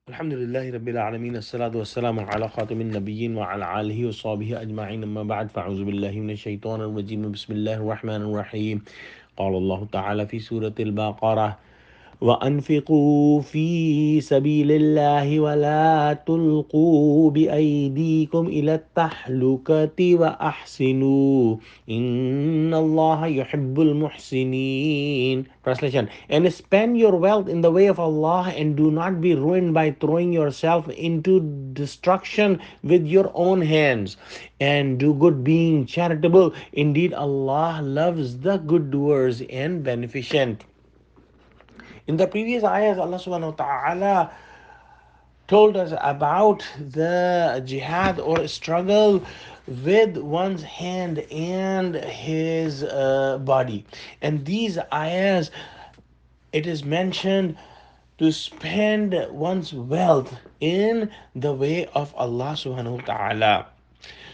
الحمد لله رب العالمين الصلاة والسلام على خاتم النبيين وعلى آله وصحبه أجمعين أما بعد فأعوذ بالله من الشيطان الرجيم بسم الله الرحمن الرحيم قال الله تعالى في سورة البقرة وأنفقوا في سبيل الله ولا تلقوا بأيديكم إلى التهلكة وأحسنوا إن الله يحب المحسنين. Translation: and spend your wealth in the way of Allah and do not be ruined by throwing yourself into destruction with your own hands, and do good, being charitable. Indeed Allah loves the good doers and beneficent. In the previous ayahs, Allah subhanahu wa ta'ala told us about the jihad or struggle with one's hand and his body. And these ayahs, it is mentioned to spend one's wealth in the way of Allah subhanahu wa ta'ala.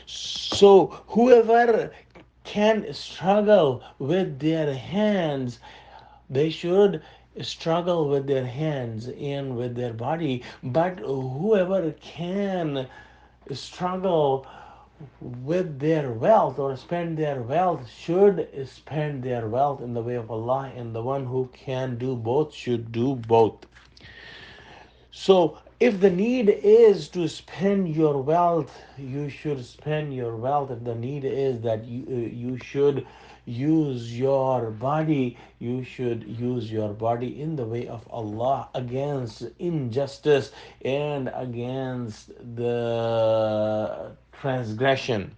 So whoever can struggle with their hands, they should struggle with their hands and with their body. But whoever can struggle with their wealth or spend their wealth should spend their wealth in the way of Allah, and the one who can do both should do both. So, if the need is to spend your wealth, you should spend your wealth. If the need is that you should use your body, you should use your body in the way of Allah against injustice and against the transgression.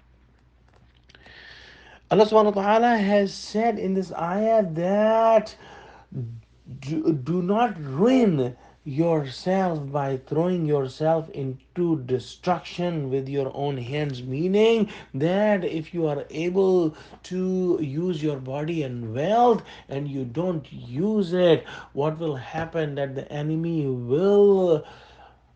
Allah subhanahu wa ta'ala has said in this ayah that do not ruin yourself by throwing yourself into destruction with your own hands, meaning that if you are able to use your body and wealth and you don't use it, what will happen that the enemy will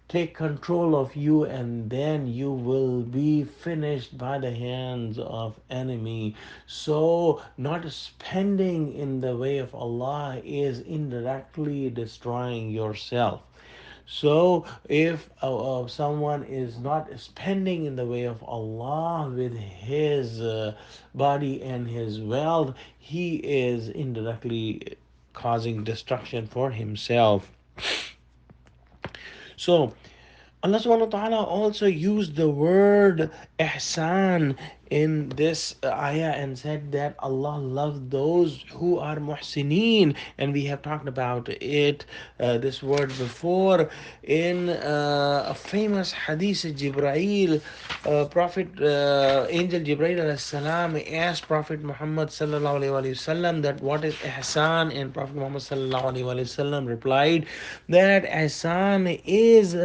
take control of you, and then you will be finished by the hands of enemy. So not spending in the way of Allah is indirectly destroying yourself. So if someone is not spending in the way of Allah with his body and his wealth, he is indirectly causing destruction for himself. So Allah subhanahu wa ta'ala also used the word ihsan in this ayah and said that Allah loves those who are muhsineen, and we have talked about it, this word before in a famous hadith. Jibrail, Prophet Angel Jibrail alayhi salam asked Prophet Muhammad sallallahu alaihi wasallam that what is ihsan, and Prophet Muhammad sallallahu alaihi wasallam replied that ihsan is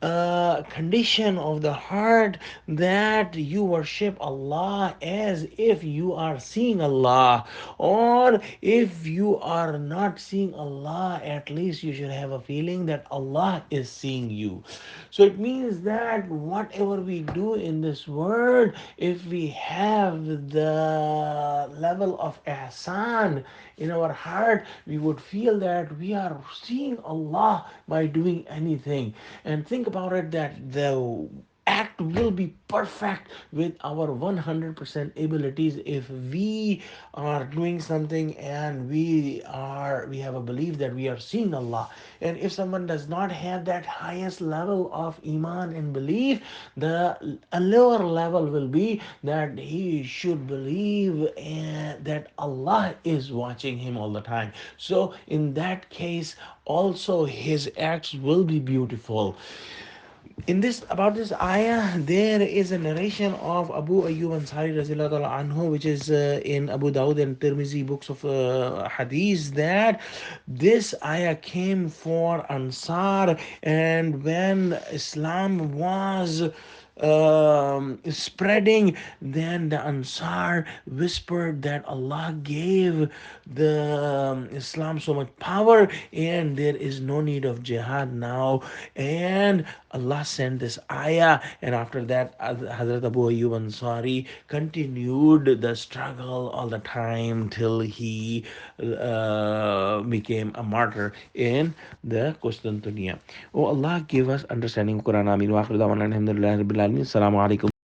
a condition of the heart, that you worship Allah as if you are seeing Allah, or if you are not seeing Allah, at least you should have a feeling that Allah is seeing you. So it means that whatever we do in this world, if we have the level of ihsan in our heart, we would feel that we are seeing Allah by doing anything. And think about it, that the act will be perfect with our 100% abilities if we are doing something and we have a belief that we are seeing Allah. And if someone does not have that highest level of iman and belief, the a lower level will be that he should believe that Allah is watching him all the time. So in that case also his acts will be beautiful. In this, about this ayah, there is a narration of Abu Ayyub Ansari Razilullah anhu, which is in Abu Dawud and Tirmizi books of hadith, that this ayah came for Ansar, and when Islam was spreading, then the Ansar whispered that Allah gave the Islam so much power and there is no need of jihad now. And Allah sent this ayah, and after that, Hazrat Abu Ayyub Ansari continued the struggle all the time till he became a martyr in the Constantinia. Oh, Allah give us understanding of Quran. Amin. Wa akhiru da'wana alhamdulillahi rabbil alamin. Assalamu alaikum.